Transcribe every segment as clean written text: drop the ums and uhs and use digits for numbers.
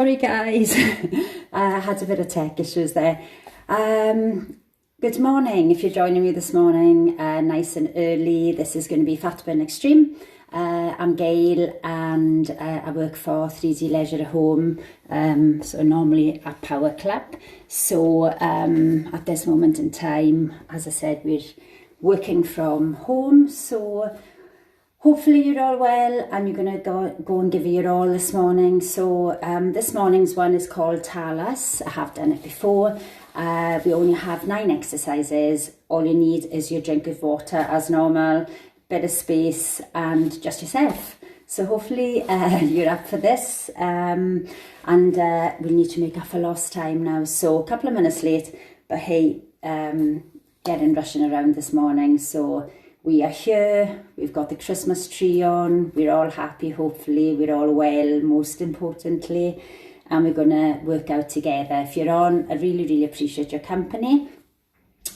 Sorry guys, I had a bit of tech issues there. Good morning if you're joining me this morning, nice and early. This is going to be Fatburn Extreme. I'm Gail and I work for 3D Leisure at Home, so normally at Power Club. So at this moment in time, as I said, we're working from home, so hopefully you're all well and you're going to go and give it your all this morning. So this morning's one is called Talas. I have done it before. We only have 9 exercises. All you need is your drink of water as normal, bit of space and just yourself. So hopefully you're up for this, and we need to make up for lost time now. So a couple of minutes late, but hey, getting rushing around this morning. So we are here, we've got the Christmas tree on, we're all happy, hopefully, we're all well, most importantly, and we're going to work out together. If you're on, I really, really appreciate your company.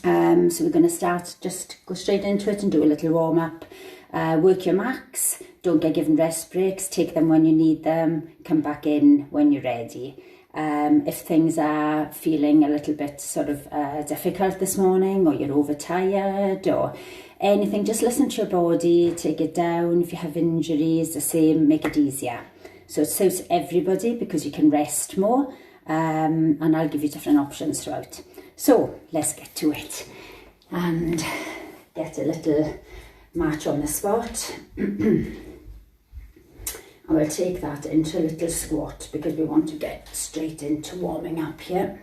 So we're going to start, just go straight into it and do a little warm-up. Work your max, don't get given rest breaks, take them when you need them, come back in when you're ready. If things are feeling a little bit sort of difficult this morning, or you're overtired or anything, just listen to your body, take it down. If you have injuries, the same, make it easier. So it suits everybody because you can rest more, and I'll give you different options throughout. So let's get to it and get a little march on the spot. I will take that into a little squat because we want to get straight into warming up here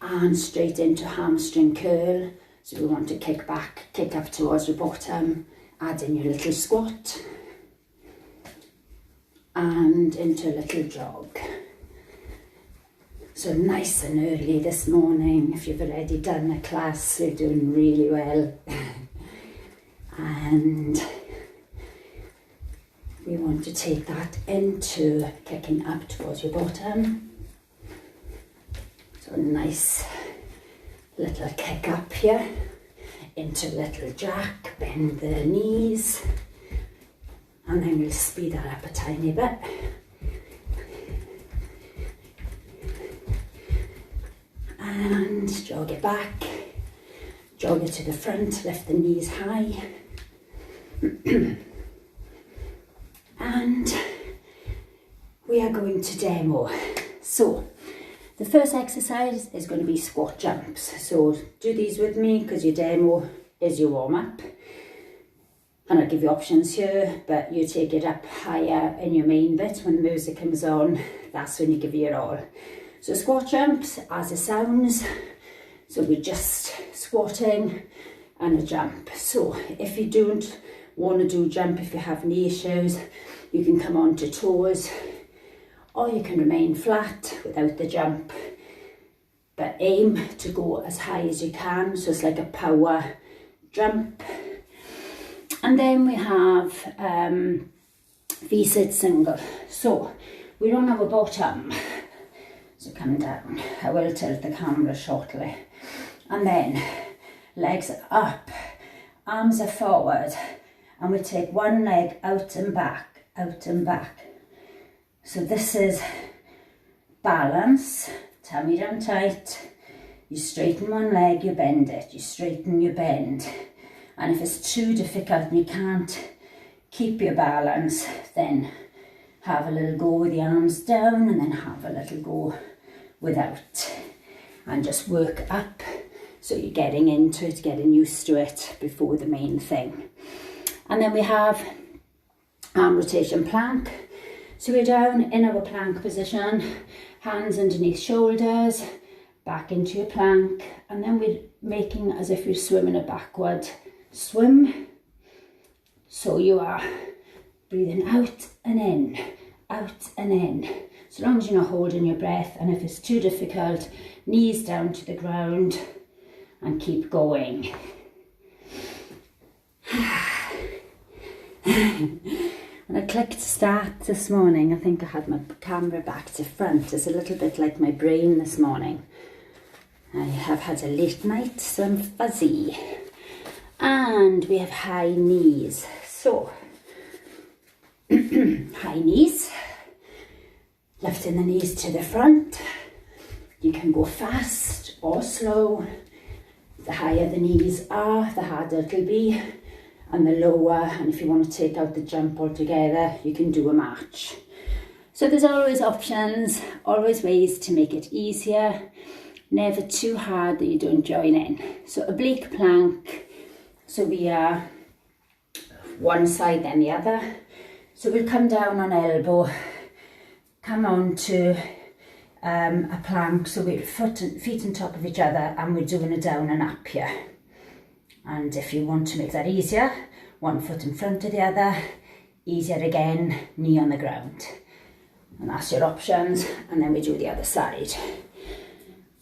and straight into hamstring curl. So we want to kick back, kick up towards the bottom, add in your little squat and into a little jog. So nice and early this morning. If you've already done a class, you're doing really well. And we want to take that into kicking up towards your bottom. So nice little kick up here into little jack, bend the knees, and then we'll speed that up a tiny bit. And jog it back, jog it to the front, lift the knees high. And we are going to demo. So the first exercise is going to be squat jumps. So do these with me because your demo is your warm-up. And I'll give you options here, but you take it up higher in your main bit. When the music comes on, that's when you give it your all. So squat jumps as it sounds. So we're just squatting and a jump. So if you don't want to do jump, if you have knee issues, you can come on to toes, or you can remain flat without the jump, but aim to go as high as you can. So it's like a power jump. And then we have V-sit single. So we're on our bottom, so come down. I will tilt the camera shortly. And then legs are up, arms are forward, and we take one leg out and back, out and back. So this is balance, tummy down tight, you straighten one leg, you bend it, you straighten, you bend. And if it's too difficult and you can't keep your balance, then have a little go with the arms down and then have a little go without. And just work up so you're getting into it, getting used to it before the main thing. And then we have arm rotation plank. So we're down in our plank position, hands underneath shoulders, back into your plank, and then we're making as if you're swimming a backward swim. So you are breathing out and in, out and in. So long as you're not holding your breath, and if it's too difficult, knees down to the ground and keep going. When I clicked start this morning, I think I had my camera back to front. It's a little bit like my brain this morning. I have had a late night, so I'm fuzzy. And we have high knees. So, high knees. Lifting the knees to the front. You can go fast or slow. The higher the knees are, the harder it'll be, and the lower, and if you want to take out the jump altogether, you can do a march. So there's always options, always ways to make it easier, never too hard that you don't join in. So oblique plank, so we are one side then the other. So we'll come down on elbow, come on to a plank, so we're feet on top of each other, and we're doing a down and up here. And if you want to make that easier, one foot in front of the other, easier again, knee on the ground. And that's your options, and then we do the other side.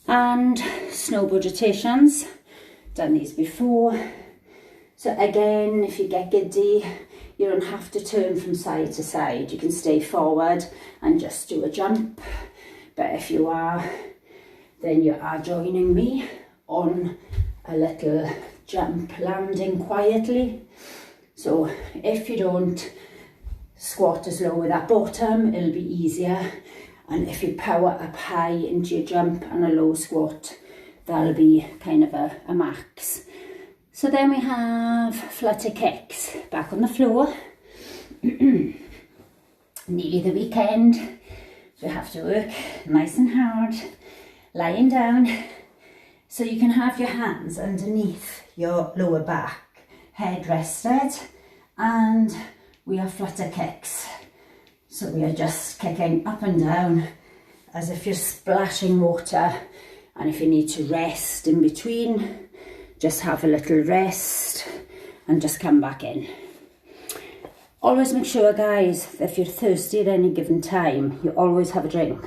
And snowboard rotations, done these before. So again, if you get giddy, you don't have to turn from side to side. You can stay forward and just do a jump. But if you are, then you are joining me on a little jump, landing quietly. So if you don't squat as low with that bottom, it'll be easier. And if you power up high into your jump and a low squat, that'll be kind of a max. So then we have flutter kicks, back on the floor. Nearly the weekend, so you have to work nice and hard, lying down. So you can have your hands underneath your lower back, head rested, and we are flutter kicks. So we are just kicking up and down as if you're splashing water, and if you need to rest in between, just have a little rest and just come back in. Always make sure, guys, that if you're thirsty at any given time, you always have a drink.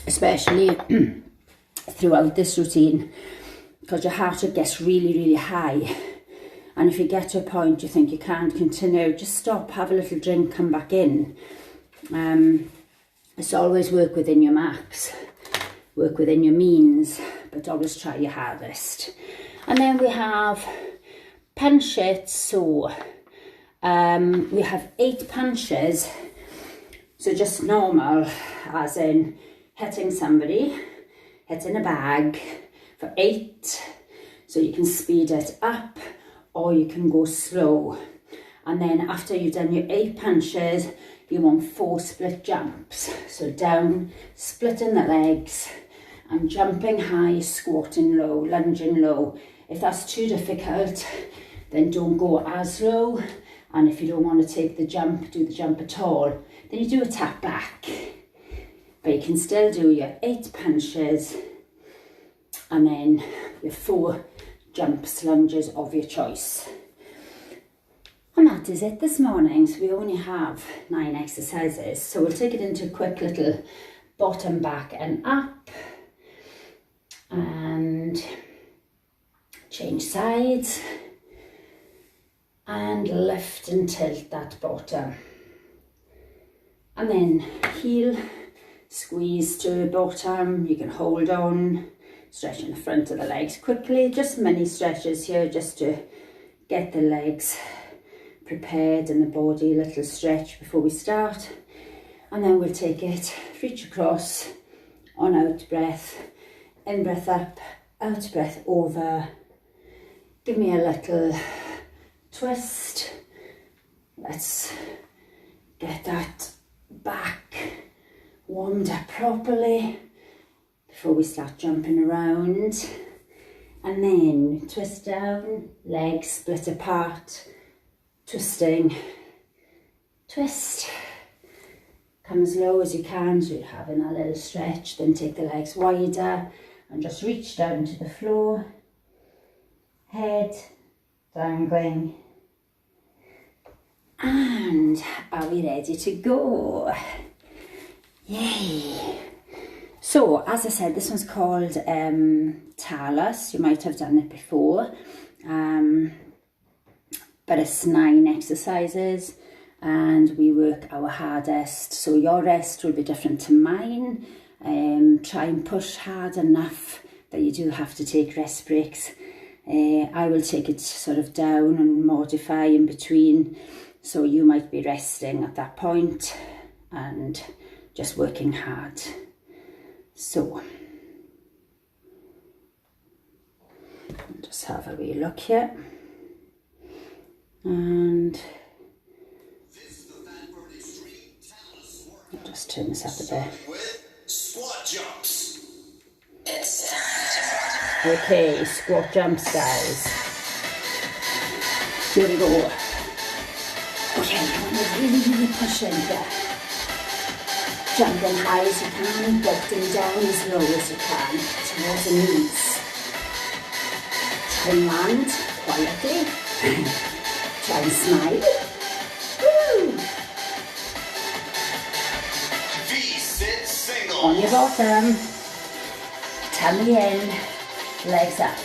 Especially throughout this routine, because your heart rate gets really, really high. And if you get to a point you think you can't continue, just stop, have a little drink, come back in. It's always work within your max, work within your means, but always try your hardest. And then we have punch it. So we have 8 punches, so just normal, as in hitting somebody, hitting a bag for 8. So you can speed it up or you can go slow. And then after you've done your 8 punches, you want 4 split jumps. So down, splitting the legs, and jumping high, squatting low, lunging low. If that's too difficult, then don't go as low. And if you don't want to take the jump, do the jump at all, then you do a tap back. But you can still do your 8 punches and then your 4 jumps, lunges of your choice. And that is it this morning. So we only have 9 exercises. So we'll take it into a quick little bottom, back and up. And change sides. And lift and tilt that bottom. And then heel, squeeze to bottom. You can hold on, stretching the front of the legs quickly. Just mini stretches here just to get the legs prepared and the body a little stretch before we start. And then we'll take it, reach across, on out breath, in breath up, out breath over. Give me a little twist. Let's get that back warmed up properly before we start jumping around. And then twist down, legs split apart, twisting, twist. Come as low as you can, so you're having a little stretch. Then take the legs wider and just reach down to the floor. Head dangling. And are we ready to go? Yay! So, as I said, this one's called Talus. You might have done it before. But it's 9 exercises and we work our hardest. So your rest will be different to mine. Try and push hard enough that you do have to take rest breaks. I will take it sort of down and modify in between. So you might be resting at that point and just working hard. So, just have a wee look here, and I'll just turn this up a bit. Squat jumps. Okay, squat jumps, guys. Here we go. Okay, you want to really push in here. Jumping high as you can, lifting down as low as you can, towards the knees. Try and land quietly. Try and smile. Woo! V-sit single. On your bottom. Tummy in, legs up.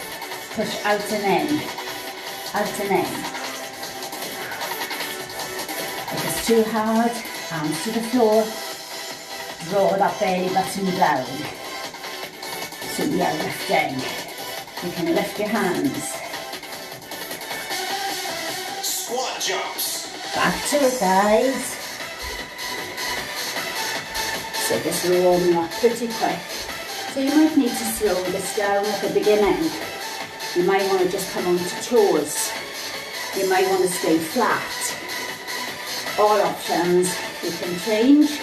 Push out and in. Out and in. If it's too hard, hands to the floor. Draw that belly button down. So we are lifting. You can lift your hands. Squat jumps. Back to it, guys. So this will warm you up pretty quick. So you might need to slow this down at the beginning. You might want to just come onto toes. You might want to stay flat. All options. You can change.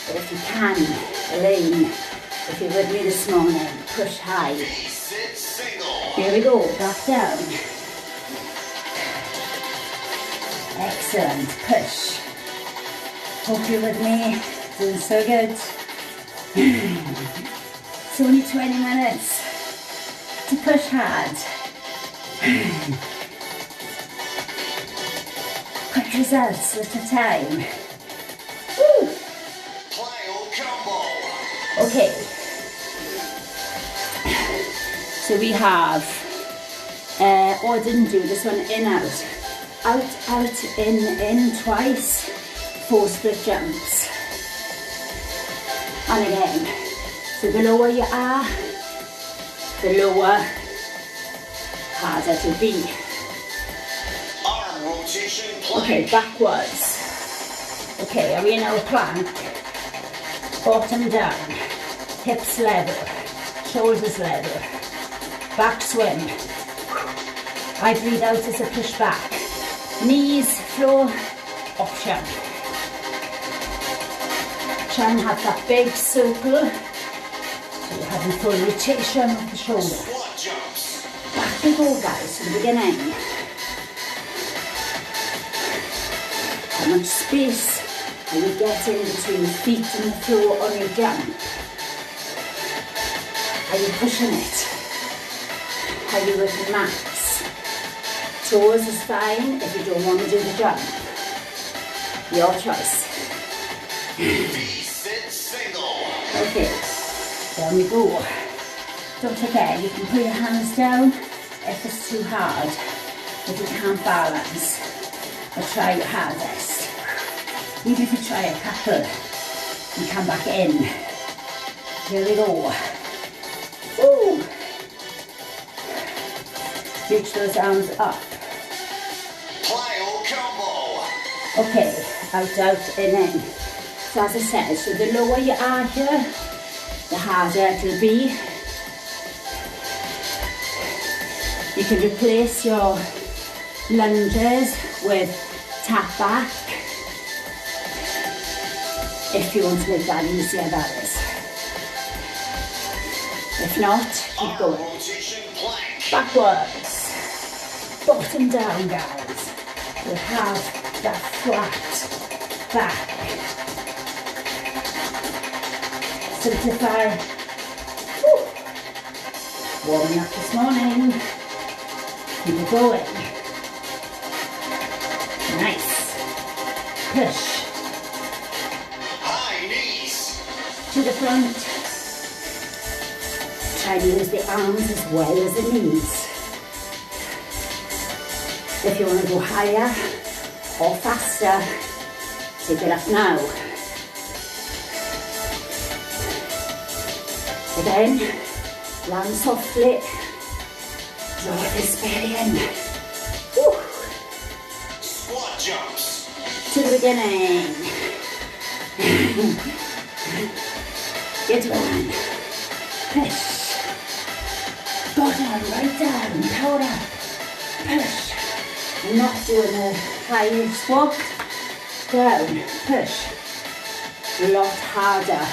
But if you can, Elaine, if you're with me this morning, push high. V-sit single. Here we go, back down. Excellent, push. Hope you're with me, doing so good. It's only 20 minutes to push hard. Quick results at a time. Woo! Okay, so we have, I didn't do this one, in, out. Out, out, in, twice, 4 split jumps. And again, so the lower you are, the lower, harder to be. Arm rotation plank. Okay, backwards. Okay, are we in our plank? Bottom down, hips level, shoulders level, back swim. I breathe out as I push back. Knees, floor, option. Try and have that big circle, so you're having full rotation of the shoulder. Squat jumps. Back we go, guys, to the beginning. How much space are you getting between the feet and the floor on your jump? Are you pushing it? Are you working max? Toes is fine if you don't want to do the jump. Your choice. V-sit single. Okay, down we go. Don't forget, you can put your hands down if it's too hard, if you can't balance, or try your hardest. Even if you try a couple and come back in. Here we go. Ooh. Reach those arms up. Plyo combo. Okay, out, out, in. So as I said, so the lower you are here, the harder it will be. You can replace your lunges with tap back if you want to make that easier, that is. If not, keep Arm going. rotation plank. Backwards. Bottom down, guys. You have that flat back. Simplify. Woo. Warming up this morning. Keep it going. Nice. Push. High knees. To the front. Try to use the arms as well as the knees. If you want to go higher or faster, take it up now. Again, land softly. Draw this belly in. Woo. Squat jumps. To the beginning. Good one. Push. Go down, right down. Power up. Push. I'm not doing a high squat. Down. Push. A lot harder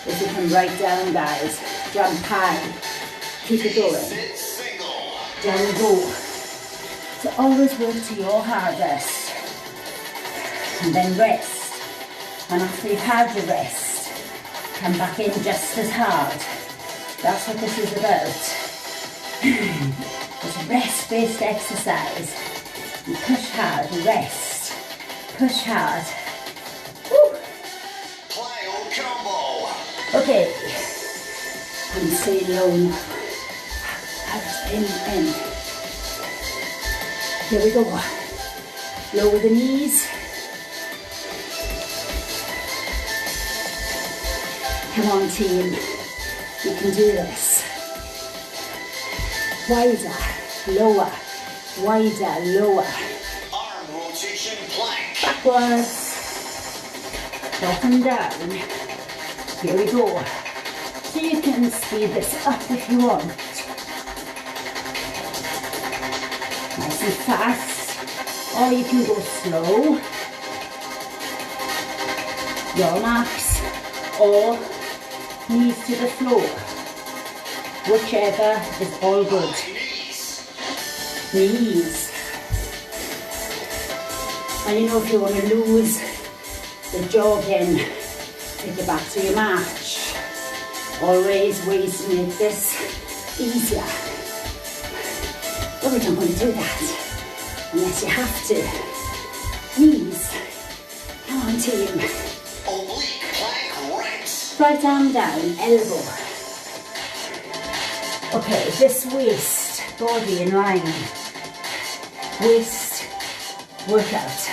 if you come right down, guys. Jump high. Keep it going. Sit single. Down go. So always work to your hardest. And then rest. And after you've had your rest, come back in just as hard. That's what this is about. It's a rest-based exercise. You push hard, rest. Push hard. Woo. Plyo combo. Okay. And stay low now. Out, in. Here we go. Lower the knees. Come on, team. You can do this. Wider, lower. Wider, lower. Arm rotation plank. Backwards. Up and down. Here we go. So you can speed this up if you want. Nice and fast. Or you can go slow. Your max. Or knees to the floor. Whichever is all good. Knees. And you know, if you want to lose the jogging, take it back to your match. Always ways to make this easier. But we don't want to do that unless you have to. Knees. Come on, team. Oblique plank right. Right arm down, elbow. Okay, this waist, body in line. Waist workout.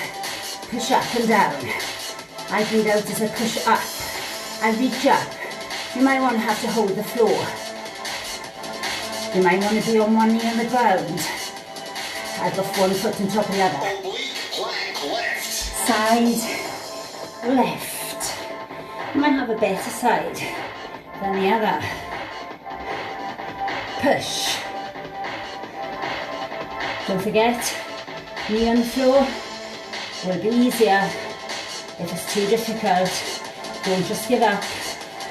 Push up and down. I breathe out as I push up. I reach up. You might want to have to hold the floor. You might want to be on one knee on the ground. I've got one foot on top of the other. Oblique plank left. Side, left. You might have a better side than the other. Push. Don't forget, knee on the floor will be easier. If it's too difficult, don't just give up.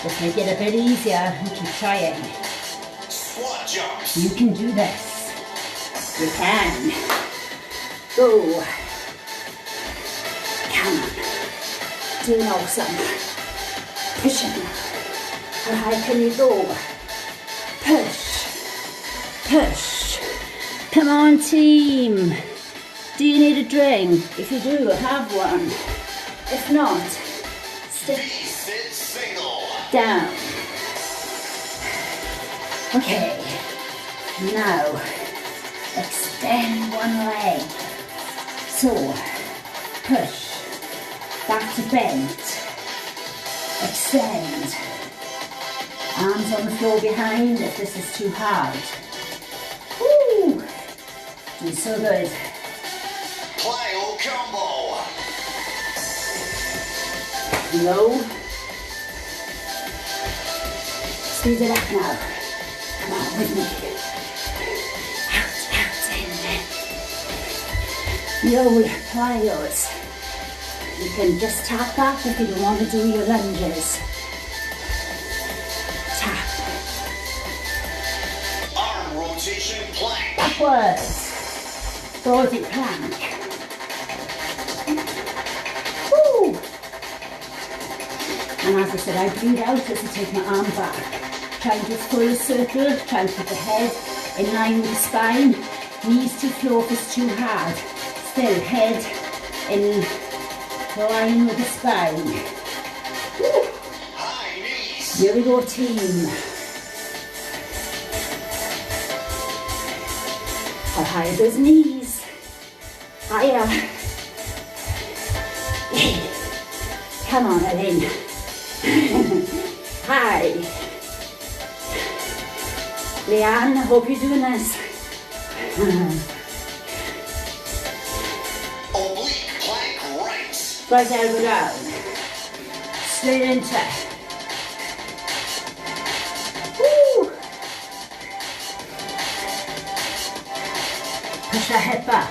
Just make it a bit easier and keep trying. Squat jumps. You can do this. You can. Go. Come on. Doing awesome. Pushing. How high can you go? Push. Push. Come on, team. Do you need a drink? If you do, have one. If not, step Sit single. down. Okay. Now, extend one leg. So, push. Back to bend. Extend. Arms on the floor behind if this is too hard. Woo! Do so good. Plyo combo. Low. Speed it up now. Come on with me. Out, in. Yo, plyos. You can just tap that if you don't want to do your lunges. Tap. Arm rotation plank. Backwards. Body plank. Woo! And as I said, I breathe out as I take my arm back. Try and just full circle, try and keep the head in line with the spine. Knees to floor if it's too hard. Still, head in line with the spine. Woo. High knees. Here we go, team. How high are those knees? Higher. Come on, Elaine. Hi. Leanne, I hope you're doing this. Oblique plank right. Right elbow down. straight into it. Woo. Push that hip back.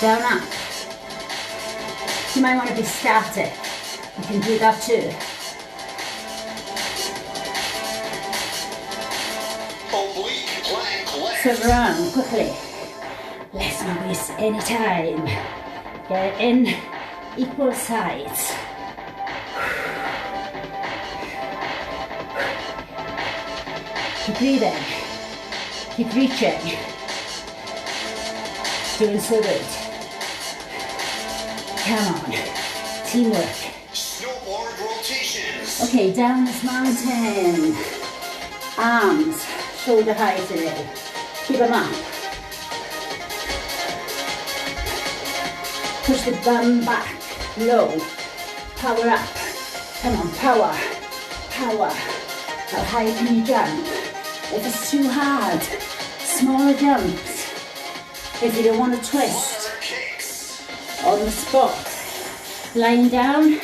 Down up. You might want to be static. You can do that too. Oblique plank left. Swim around quickly. Let's not waste any time. Get it in equal sides. Keep breathing. Keep reaching. Doing so good. Come on. Teamwork. Snowboard rotations. Okay, down this mountain. Arms shoulder height today. Keep them up. Push the bum back, low. Power up. Come on, power. Power. How high can you jump? If it's too hard, smaller jumps. If you don't want to twist, Water kicks. on the spot. Lying down,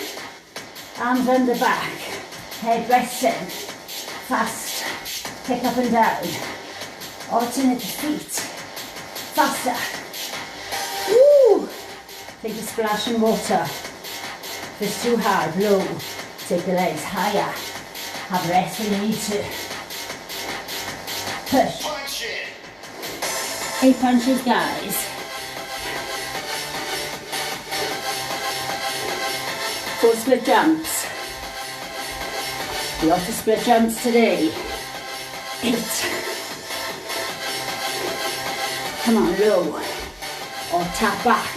arms under back, head resting. Fast, kick up and down. Alternate feet. Faster. Woo! Take a splash in water. If it's too hard, low. Take the legs higher. Have rest when you need to. Push. Punch it. 8 punches, guys. 4 split jumps. Lots of split jumps today. 8. Come on, low. Or tap back.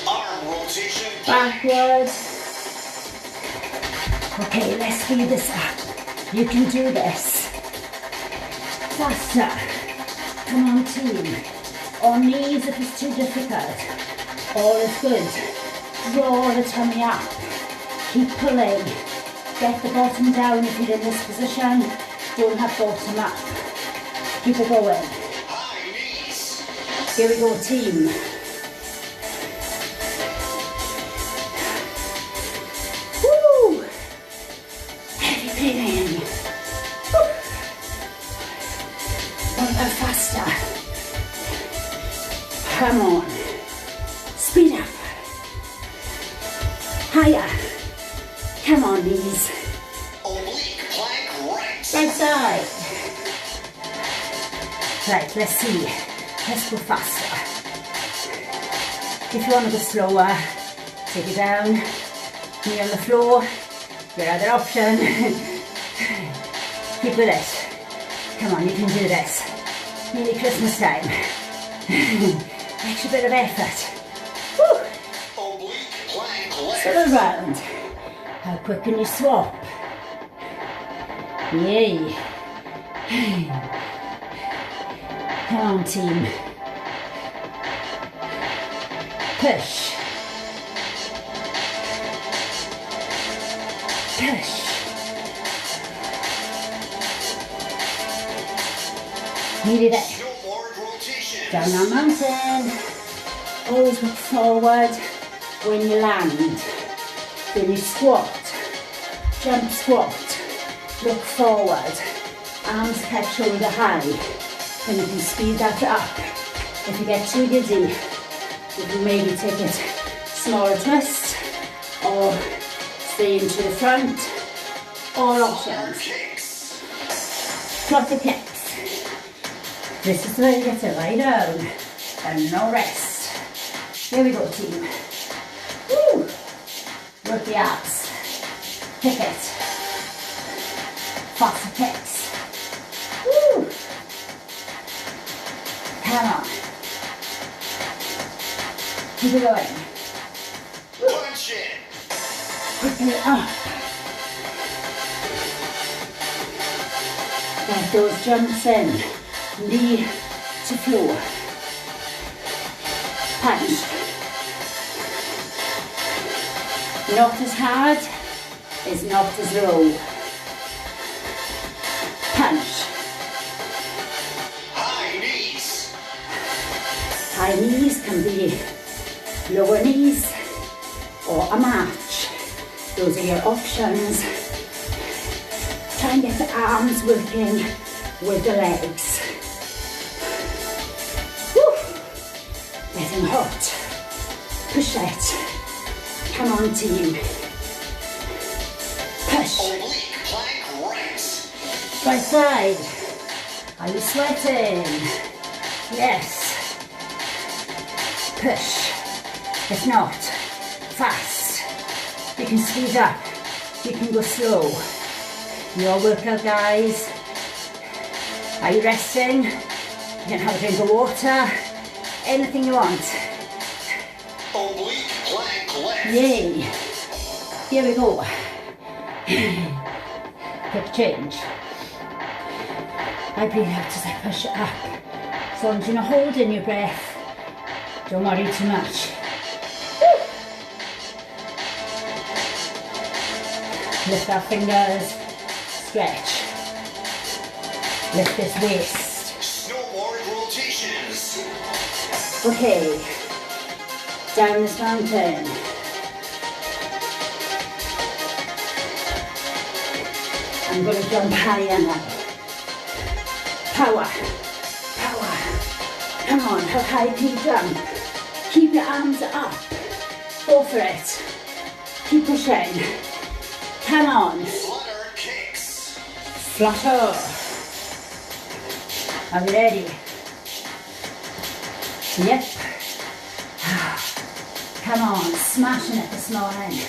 Arm rotation. Backwards. Okay, let's speed this up. You can do this. Faster. Come on, team. On knees if it's too difficult. All is good. Draw the tummy up. Keep pulling. Get the bottom down if you're in this position. Don't have bottom up. Keep it going. High knees. Here we go, team. Woo! Heavy breathing. Woo. One bit faster. Come on. Speed up. Higher. Come on, knees. Oblique plank right. Right side. Right, let's see. Let's go faster. If you want to go slower, take it down. Knee on the floor. Your other option. Keep with it. Come on, you can do this. Nearly Christmas time. Extra bit of effort. Woo! Oblique plank left. Still around. How quick can you swap? Yay. Come on, team. Push. Push. Needed it. Snowboard rotation. Down our mountain. Always look forward when you land. Then you squat. Jump squat. Look forward. Arms kept shoulder high. And you can speed that up. If you get too giddy, you can maybe take it smaller twist or stay into the front. All Water options. kicks. Fluffy kicks. This is where you get to lie down and no rest. Here we go, team. Woo! Work the abs. Kick it. Faster kicks. Woo! Come on. Keep it going. Punch it. Quickly up. Get those jumps in. Knee to floor. Punch. Not as hard is not as low. Punch. High knees. High knees can be lower knees, or a march. Those are your options. Try and get the arms working with the legs. Woo. Getting hot. Push it. Come on, team. Push. Oblique plank right. Right side. Are you sweating? Yes. Push. If not, fast. You can speed up. You can go slow. Your workout, guys. Are you resting? You can have a drink of water. Anything you want. Oblique plank left. Yay. Here we go. Quick change. I breathe out as I push it up. As long as you're not holding your breath, don't worry too much. Woo. Lift our fingers, stretch. Lift this waist. Snowboard rotations. Okay, down this mountain. I'm going to jump higher now. Power, power. Come on, how high can you jump? Keep your arms up. Go for it. Keep pushing. Come on. Flutter kicks. Flutter. Are we ready? Yep. Come on, smashing it this morning.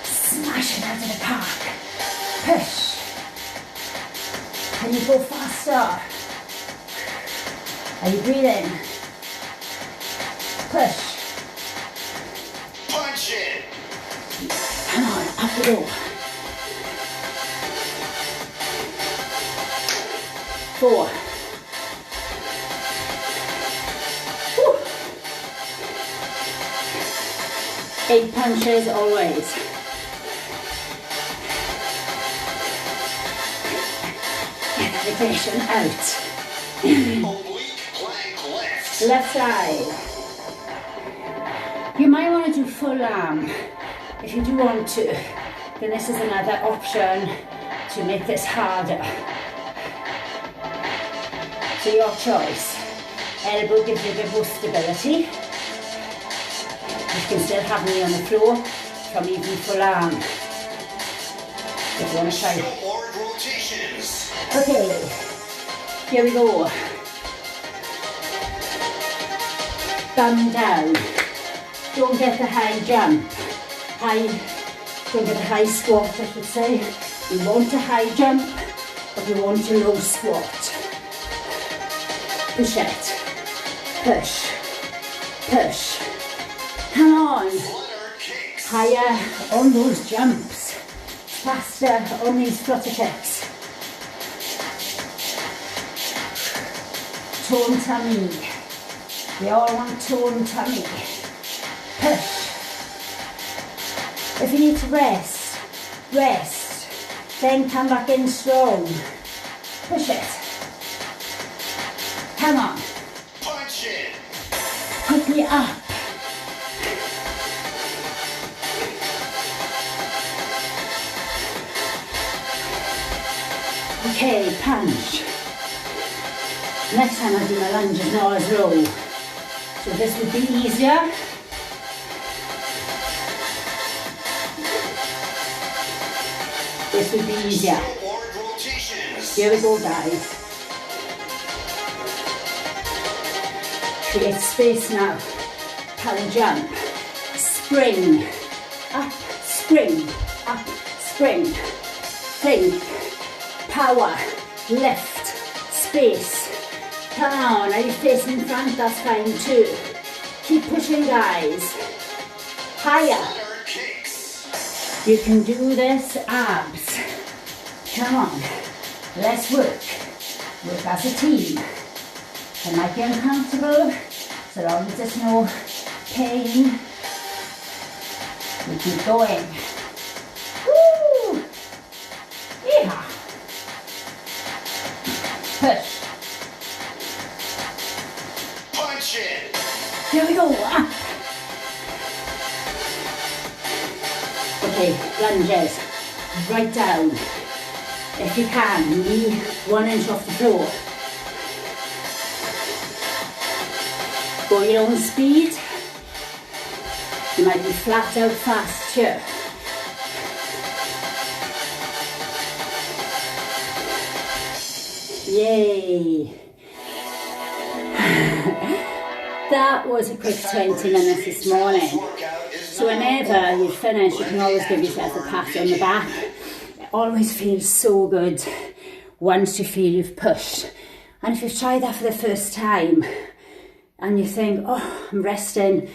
Smash it out of the park. Push. Can you go faster? Are you breathing? Push. Punch it. Come on, up we go. 4. Woo. 8 punches always. Get that aggression out. Oblique plank left. Left side. You might want to do full arm. If you do want to, then this is another option to make this harder. So your choice. Elbow gives you a bit more stability. You can still have me on the floor from even full arm. If you want to try. Snowboard rotations. Okay, here we go. Bum down. Don't get the high jump. Don't get a high squat, I should say. We want a high jump, but we want a low squat. Push it. Push. Push. Come on. Flutter kicks. Higher on those jumps. Faster on these flutter kicks. Tone tummy. We all want tone tummy. Push. If you need to rest, rest. Then come back in strong. Push it. Come on. Punch it. Quickly up. Okay, punch. Next time I do my lunges not as low. So this would be easier. This would be easier. Snowboard rotations. Here we go, guys. Create space now. Power jump. Spring. Up, spring. Up, spring. Think. Power. Lift. Space. Come on, are you facing in front? That's fine too. Keep pushing, guys. Higher. Flutter kicks. You can do this, abs. Come on, let's work. Work as a team. It might be uncomfortable, so long as there's no pain. We keep going. Woo! Yeah. Push. Punch it. Here we go. Up. Okay, lunges, right down. If you can, knee 1 inch off the floor. Go your own speed. You might be flat out fast here. Yay! That was a quick 20 minutes this morning. So whenever you finish, you can always give yourself a pat on the back. It always feels so good once you feel you've pushed. And if you've tried that for the first time and you think, oh, I'm resting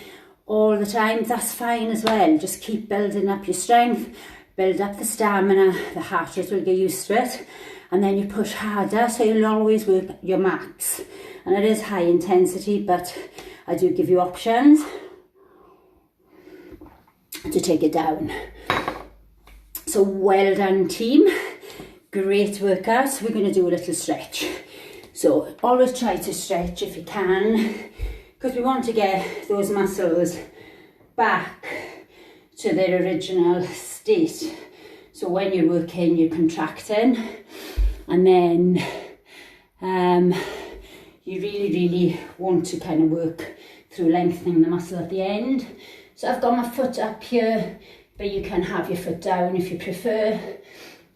all the time, that's fine as well. Just keep building up your strength, build up the stamina, the heart rate will get used to it, and then you push harder, so you'll always work your max. And it is high intensity, but I do give you options to take it down. So well done, team. Great workout. We're going to do a little stretch. So always try to stretch if you can, because we want to get those muscles back to their original state. So when you're working, you're contracting, and then you really want to kind of work through lengthening the muscle at the end. So I've got my foot up here, but you can have your foot down if you prefer.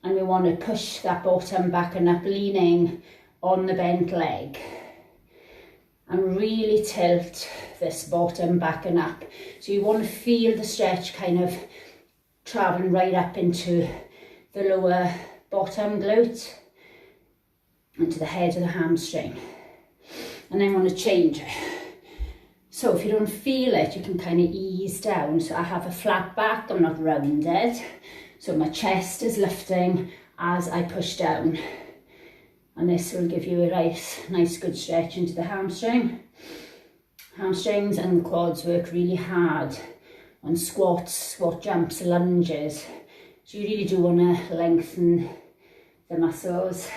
And we want to push that bottom back and up, leaning on the bent leg. And really tilt this bottom back and up. So you want to feel the stretch kind of travelling right up into the lower bottom glute, into the head of the hamstring. And then want to change it. So if you don't feel it, you can kind of ease down. So I have a flat back, I'm not rounded. So my chest is lifting as I push down. And this will give you a nice good stretch into the hamstring. Hamstrings and quads work really hard on squats, squat jumps, lunges. So you really do want to lengthen the muscles.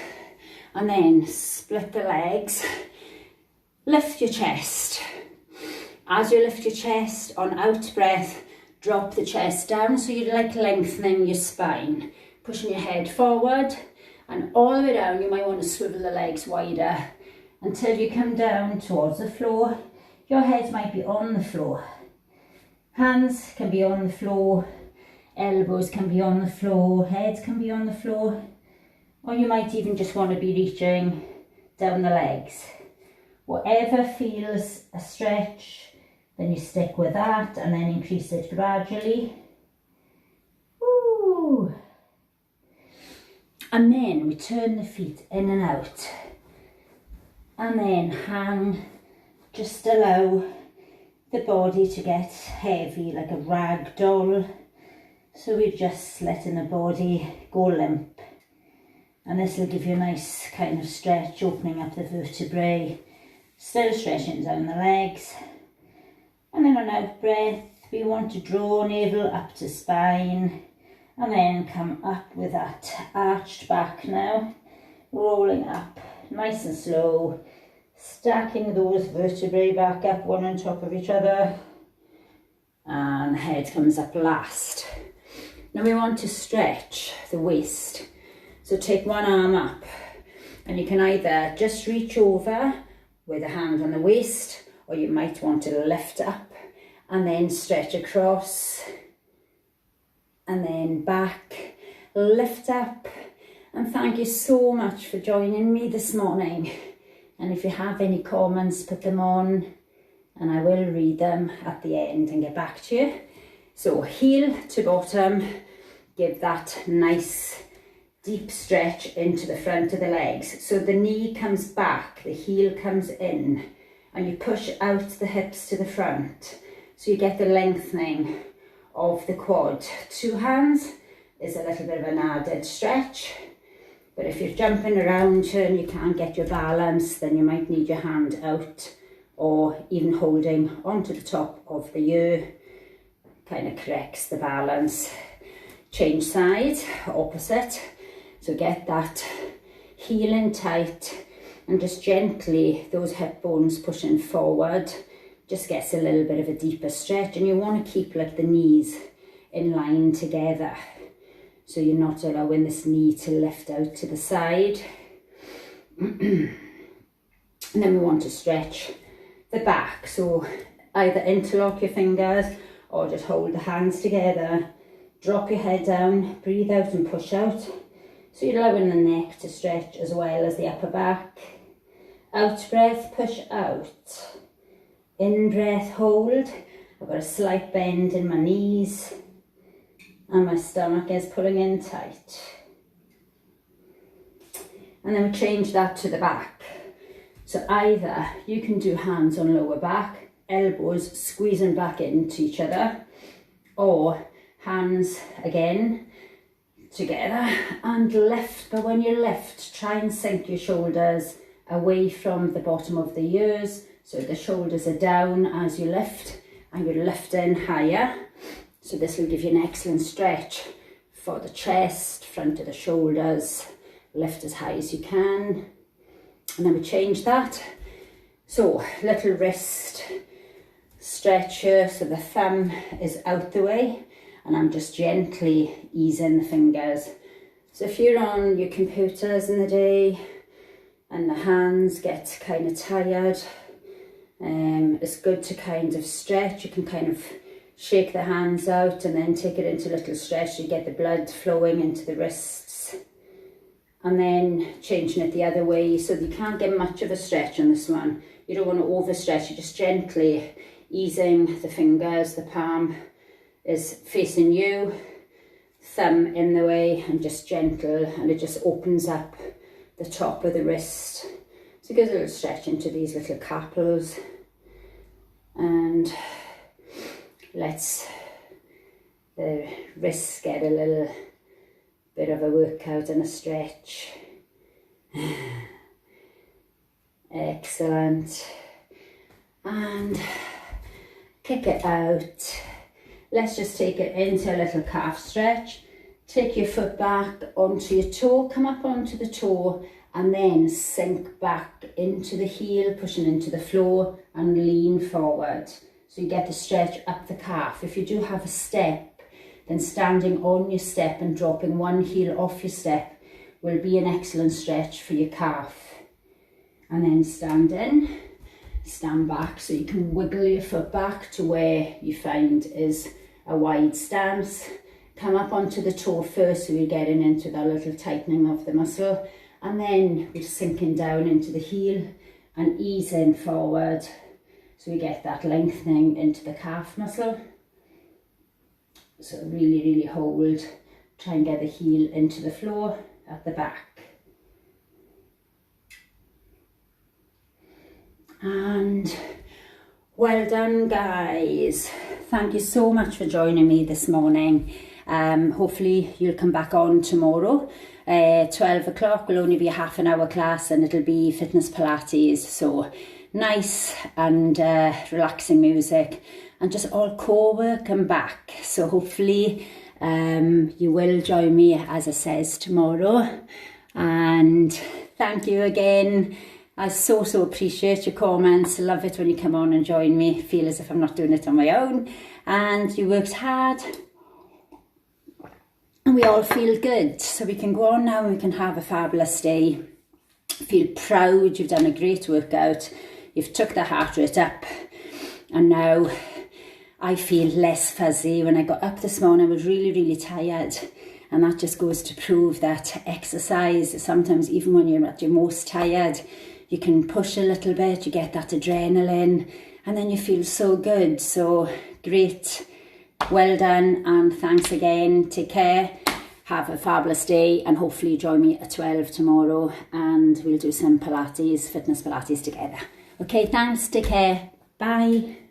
And then split the legs. Lift your chest. As you lift your chest, on out breath, drop the chest down. So you're like lengthening your spine. Pushing your head forward. And all the way down, you might want to swivel the legs wider until you come down towards the floor. Your head might be on the floor. Hands can be on the floor. Elbows can be on the floor. Head can be on the floor. Or you might even just want to be reaching down the legs. Whatever feels a stretch, then you stick with that and then increase it gradually. Woo. And then we turn the feet in and out. And then hang, just allow the body to get heavy like a rag doll. So we're just letting the body go limp. And this will give you a nice kind of stretch, opening up the vertebrae, still stretching down the legs. And then on out breath, we want to draw navel up to spine. And then come up with that arched back now, rolling up nice and slow, stacking those vertebrae back up one on top of each other, and the head comes up last. Now we want to stretch the waist, so take one arm up, and you can either just reach over with a hand on the waist, or you might want to lift up and then stretch across, and then back, lift up. And thank you so much for joining me this morning. And if you have any comments, put them on and I will read them at the end and get back to you. So heel to bottom, give that nice deep stretch into the front of the legs. So the knee comes back, the heel comes in, and you push out the hips to the front. So you get the lengthening of the quad. Two hands is a little bit of an added stretch, but if you're jumping around here and you can't get your balance, then you might need your hand out or even holding onto the top of the ear. Kind of corrects the balance. Change side, opposite. So get that heel in tight and just gently those hip bones pushing forward. Just gets a little bit of a deeper stretch, and you want to keep like the knees in line together. So you're not allowing this knee to lift out to the side. And then we want to stretch the back. So either interlock your fingers or just hold the hands together. Drop your head down, breathe out and push out. So you're allowing the neck to stretch as well as the upper back. Out breath, push out. In breath, hold. I've got a slight bend in my knees and my stomach is pulling in tight. And then we change that to the back. So either you can do hands on lower back, elbows squeezing back into each other, or hands again together and lift. But when you lift, try and sink your shoulders away from the bottom of the ears, so the shoulders are down as you lift and you're lifting higher. So this will give you an excellent stretch for the chest, front of the shoulders. Lift as high as you can. And then we change that. So little wrist stretch here, so the thumb is out the way and I'm just gently easing the fingers. So if you're on your computers in the day and the hands get kind of tired, it's good to kind of stretch. You can kind of shake the hands out and then take it into a little stretch. You get the blood flowing into the wrists. And then changing it the other way, so you can't get much of a stretch on this one. You don't want to overstretch, you're just gently easing the fingers. The palm is facing you, thumb in the way, and just gentle, and it just opens up the top of the wrist. So it gives a little stretch into these little carpals, and lets the wrists get a little bit of a workout and a stretch. Excellent. And kick it out. Let's just take it into a little calf stretch. Take your foot back onto your toe, come up onto the toe, and then sink back into the heel, pushing into the floor and lean forward. So you get the stretch up the calf. If you do have a step, then standing on your step and dropping one heel off your step will be an excellent stretch for your calf. And then stand in, stand back, so you can wiggle your foot back to where you find is a wide stance. Come up onto the toe first, so you're getting into that little tightening of the muscle, and then we're sinking down into the heel and easing forward, so we get that lengthening into the calf muscle. So really, really hold, try and get the heel into the floor at the back. And well done, guys. Thank you so much for joining me this morning. Hopefully you'll come back on tomorrow. 12 o'clock will only be a half an hour class and it'll be fitness Pilates. So nice and relaxing music. And just all core work and back. So hopefully you will join me, as I says, tomorrow. And thank you again. I so appreciate your comments. Love it when you come on and join me. Feel as if I'm not doing it on my own. And you worked hard. And we all feel good. So we can go on now and we can have a fabulous day. Feel proud. You've done a great workout. You've took the heart rate up. And now I feel less fuzzy. When I got up this morning, I was really, really tired. And that just goes to prove that exercise, sometimes even when you're at your most tired, you can push a little bit, you get that adrenaline, and then you feel so good. So great. Well done. And thanks again. Take care. Have a fabulous day. And hopefully join me at 12 tomorrow. And we'll do some Pilates, fitness Pilates together. Okay, thanks. Take care. Bye.